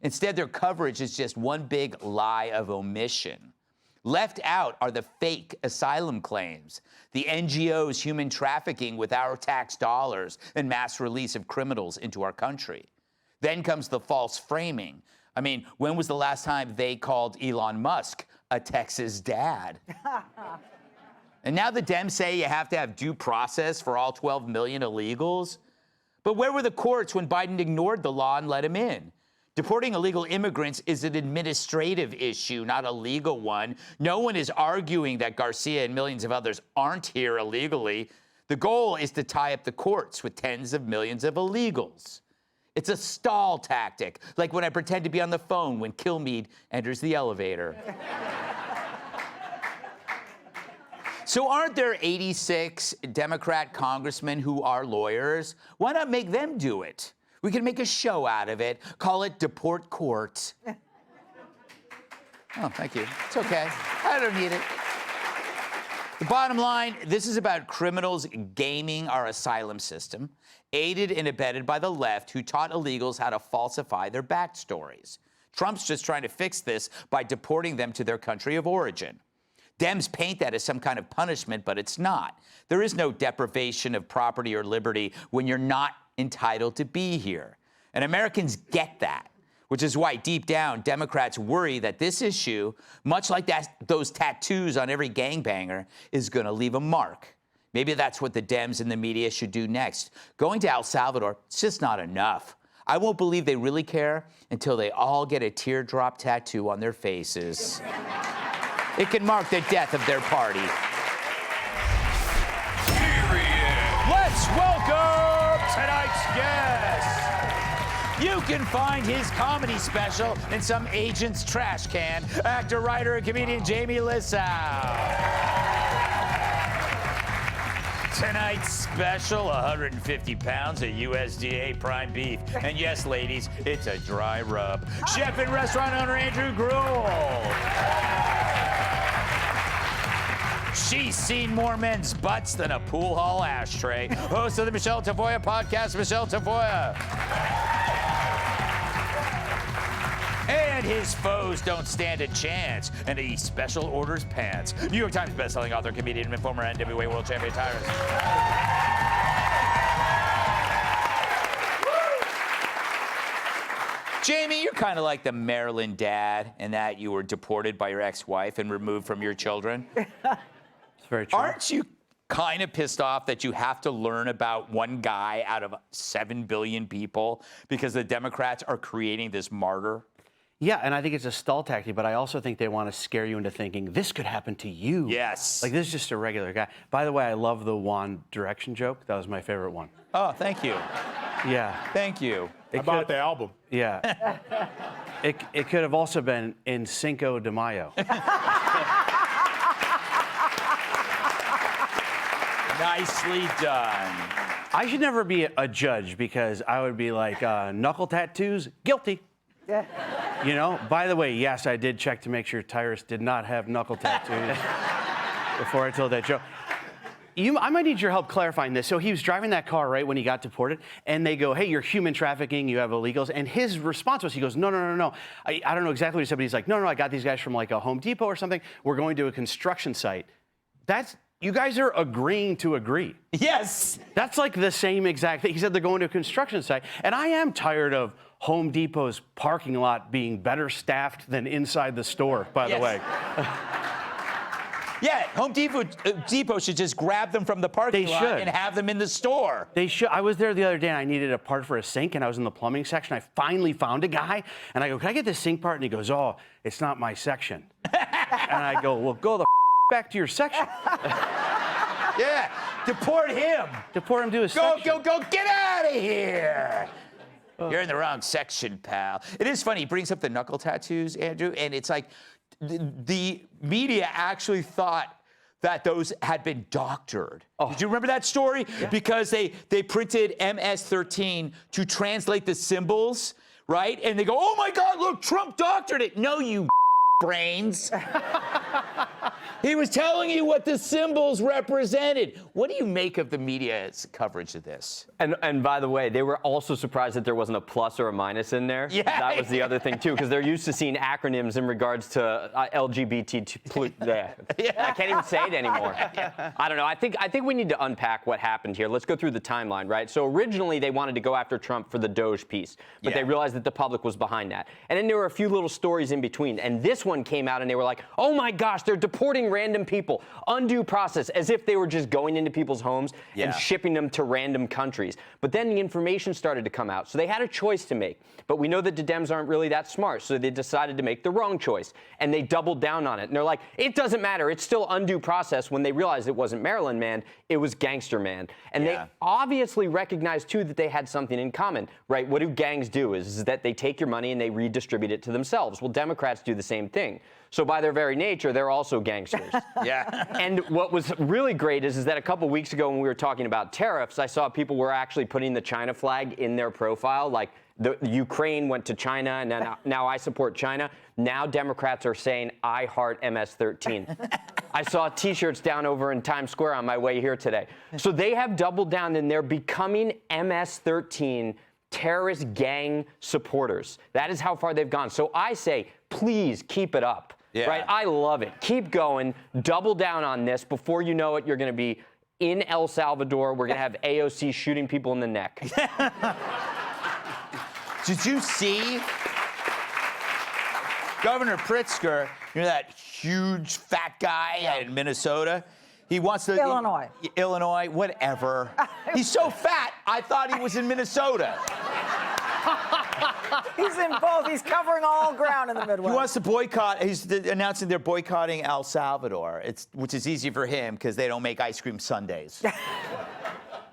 Instead, their coverage is just one big lie of omission. Left out are the fake asylum claims, the NGOs human trafficking with our tax dollars and mass release of criminals into our country. Then comes the false framing. I mean, when was the last time they called Elon Musk a Texas dad? And now the Dems say you have to have due process for all 12 million illegals. But where were the courts when Biden ignored the law and let him in? Deporting illegal immigrants is an administrative issue, not a legal one. No one is arguing that Garcia and millions of others aren't here illegally. The goal is to tie up the courts with tens of millions of illegals. It's a stall tactic, like when I pretend to be on the phone when Kilmar enters the elevator. So aren't there 86 Democrat congressmen who are lawyers? Why not make them do it? We can make a show out of it. Call it Deport Court. Oh, thank you. It's okay. I don't need it. The bottom line, this is about criminals gaming our asylum system, aided and abetted by the left who taught illegals how to falsify their backstories. Trump's just trying to fix this by deporting them to their country of origin. Dems paint that as some kind of punishment, but it's not. There is no deprivation of property or liberty when you're not entitled to be here. And Americans get that, which is why deep down, Democrats worry that this issue, much like those tattoos on every gangbanger, is going to leave a mark. Maybe that's what the Dems and the media should do next. Going to El Salvador, it's just not enough. I won't believe they really care until they all get a teardrop tattoo on their faces. It can mark the death of their party. Let's welcome tonight's guest. You can find his comedy special in some agent's trash can. Actor, writer, and comedian Jamie Lissow. Tonight's special, 150 pounds of USDA prime beef. And yes, ladies, it's a dry rub. Chef and restaurant owner Andrew Gruel. She's seen more men's butts than a pool hall ashtray. Host of the Michelle Tafoya podcast, Michelle Tafoya. And his foes don't stand a chance, and he special orders pants. New York Times bestselling author, comedian, and former NWA world champion Tyrus. Jamie, you're kind of like the Maryland dad in that you were deported by your ex-wife and removed from your children. It's very true. Aren't you kind of pissed off that you have to learn about one guy out of 7 billion people because the Democrats are creating this martyr? Yeah, and I think it's a stall tactic, but I also think they want to scare you into thinking this could happen to you. Yes. Like, this is just a regular guy. By the way, I love the One Direction joke. That was my favorite one. Oh, thank you. Yeah. Thank you. About the album. Yeah. It could have also been in Cinco de Mayo. Nicely done. I should never be a judge because I would be like, knuckle tattoos, guilty. Yeah. You know, by the way, yes, I did check to make sure Tyrus did not have knuckle tattoos before I told that joke. I might need your help clarifying this. So he was driving that car, right, when he got deported, and they go, hey, you're human trafficking, you have illegals. And his response was, he goes, no. I don't know exactly what he said, but he's like, no, I got these guys from like a Home Depot or something. We're going to a construction site. You guys are agreeing to agree. Yes. That's like the same exact thing. He said they're going to a construction site. And I am tired of Home Depot's parking lot being better staffed than inside the store, by the way. Yeah, Home Depot should just grab them from the parking lot and have them in the store. They should. I was there the other day, and I needed a part for a sink, and I was in the plumbing section. I finally found a guy, and I go, can I get this sink part? And he goes, oh, it's not my section. And I go, well, go the back to your section. Yeah, deport him. Deport him to his section. Go, get out of here. You're in the wrong section, pal. It is funny, he brings up the knuckle tattoos, Andrew, and it's like the media actually thought that those had been doctored. Oh. Did you remember that story? Yeah. Because they printed MS-13 to translate the symbols, right? And they go, oh my God, look, Trump doctored it. No, you brains. He was telling you what the symbols represented. What do you make of the media's coverage of this? And by the way, they were also surprised that there wasn't a plus or a minus in there. Yeah. That was the other thing, too, because they're used to seeing acronyms in regards to LGBT. I can't even say it anymore. I don't know. I think we need to unpack what happened here. Let's go through the timeline, right? So originally, they wanted to go after Trump for the Doge piece, but they realized that the public was behind that. And then there were a few little stories in between. And this one came out, and they were like, oh, my gosh, they're deporting random people. Undue process, as if they were just going into people's homes and shipping them to random countries. But then the information started to come out. So they had a choice to make. But we know that the Dems aren't really that smart, so they decided to make the wrong choice. And they doubled down on it. And they're like, it doesn't matter. It's still undue process, when they realized it wasn't Maryland Man, it was Gangster Man. And they obviously recognized, too, that they had something in common, right? What do gangs do is that they take your money and they redistribute it to themselves. Well, Democrats do the same thing. So by their very nature, they're also gangsters. And what was really great is that a couple weeks ago when we were talking about tariffs, I saw people were actually putting the China flag in their profile, like the Ukraine went to China, and now I support China. Now Democrats are saying, I heart MS-13. I saw T-shirts down over in Times Square on my way here today. So they have doubled down, and they're becoming MS-13 terrorist gang supporters. That is how far they've gone. So I say, please keep it up. Right? I love it. Keep going. Double down on this. Before you know it, you're going to be in El Salvador. We're going to have AOC shooting people in the neck. Did you see Governor Pritzker, you know that huge fat guy in Minnesota? He wants to... Illinois, whatever. He's so fat, I thought he was in Minnesota. He's in both. He's covering all ground in the Midwest. He wants to boycott. He's announcing they're boycotting El Salvador, which is easy for him because they don't make ice cream sundaes.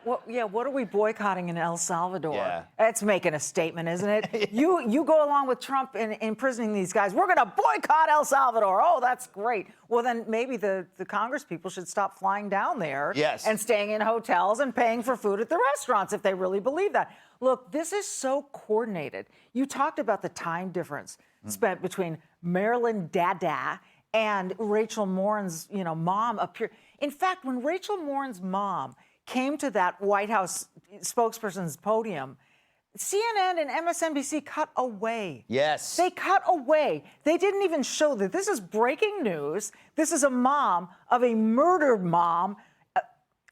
Well, yeah, what are we boycotting in El Salvador? Yeah. That's making a statement, isn't it? You go along with Trump in imprisoning these guys. We're going to boycott El Salvador. Oh, that's great. Well, then maybe the Congress people should stop flying down there and staying in hotels and paying for food at the restaurants if they really believe that. Look, this is so coordinated. You talked about the time difference spent between Marilyn Dada and Rachel Morin's, mom up here. In fact, when Rachel Morin's mom came to that White House spokesperson's podium, CNN and MSNBC cut away. Yes. They cut away. They didn't even show that this is breaking news. This is a mom of a murdered mom.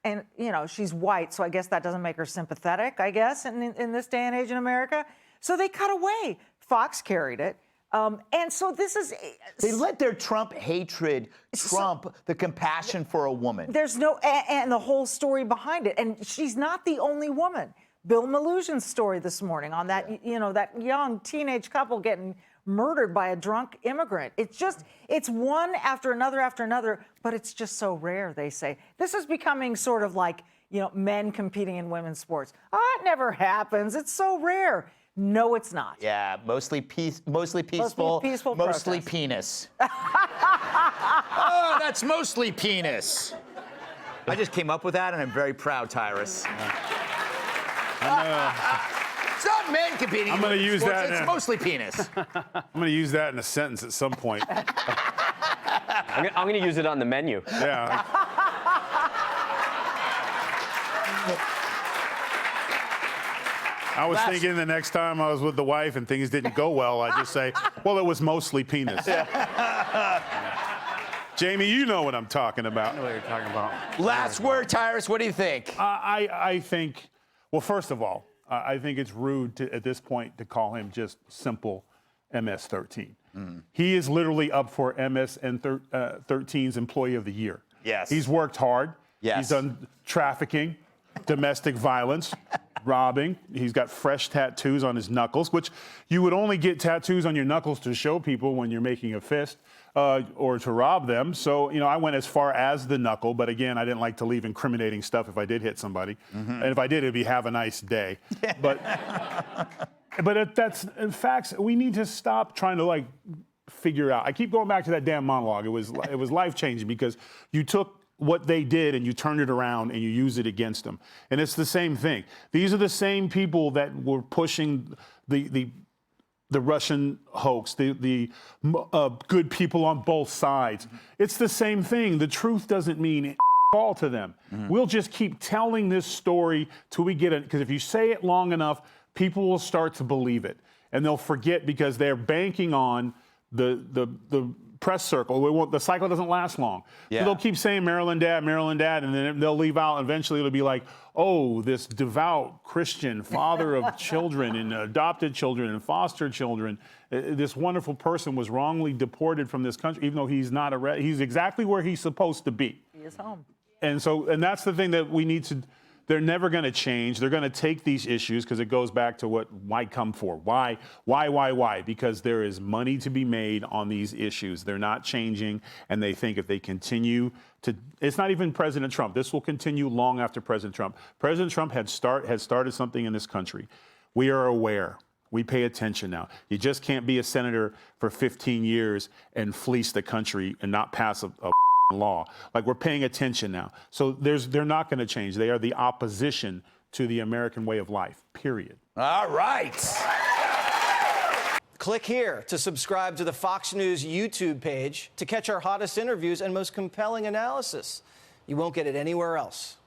And, she's white, so I guess that doesn't make her sympathetic, I guess, in this day and age in America. So they cut away. Fox carried it. And so this is... They let their Trump hatred trump the compassion for a woman. There's no... And the whole story behind it. And she's not the only woman. Bill Maloogian's story this morning on that, that young teenage couple getting murdered by a drunk immigrant. It's one after another, but it's just so rare, they say. This is becoming sort of like, men competing in women's sports. Oh, it never happens. It's so rare. No, it's not. Yeah, mostly peaceful, mostly protest. Penis. Oh, that's mostly penis. I just came up with that, and I'm very proud, Tyrus. It's not men competing. I'm going to use that. It's mostly penis. I'm going to use that in a sentence at some point. I'm going to use it on the menu. Yeah. I was thinking the next time I was with the wife and things didn't go well, I'd just say, well, it was mostly penis. Jamie, you know what I'm talking about. I know what you're talking about. Last word, Tyrus. What do you think? I think, well, first of all, I think it's rude at this point to call him just simple MS-13. He is literally up for MS-13's Employee of the Year. Yes. He's worked hard. Yes. He's done trafficking, domestic violence, robbing. He's got fresh tattoos on his knuckles, which you would only get tattoos on your knuckles to show people when you're making a fist or to rob them. So, I went as far as the knuckle, but again, I didn't like to leave incriminating stuff if I did hit somebody. And if I did, it'd be have a nice day. But that's in facts. We need to stop trying to figure out. I keep going back to that damn monologue. It was life-changing because you took what they did and you turned it around and you use it against them. And it's the same thing. These are the same people that were pushing the the Russian hoax, the good people on both sides. It's the same thing. The truth doesn't mean all to them. We'll just keep telling this story till we get it, because if you say it long enough, people will start to believe it, and they'll forget because they're banking on the press circle. The cycle doesn't last long. So they'll keep saying Maryland dad, and then they'll leave out. Eventually, it'll be like, oh, this devout Christian father of children and adopted children and foster children, this wonderful person was wrongly deported from this country, even though he's not he's exactly where he's supposed to be. He is home. And that's the thing that we need to. They're never going to change. They're going to take these issues because it goes back to why come for? Why? Because there is money to be made on these issues. They're not changing, and they think if they continue to, it's not even President Trump. This will continue long after President Trump. President Trump had started something in this country. We are aware. We pay attention now. You just can't be a senator for 15 years and fleece the country and not pass a law. Like, we're paying attention now. So they're not going to change. They are the opposition to the American way of life, period. All right. Click here to subscribe to the Fox News YouTube page to catch our hottest interviews and most compelling analysis. You won't get it anywhere else.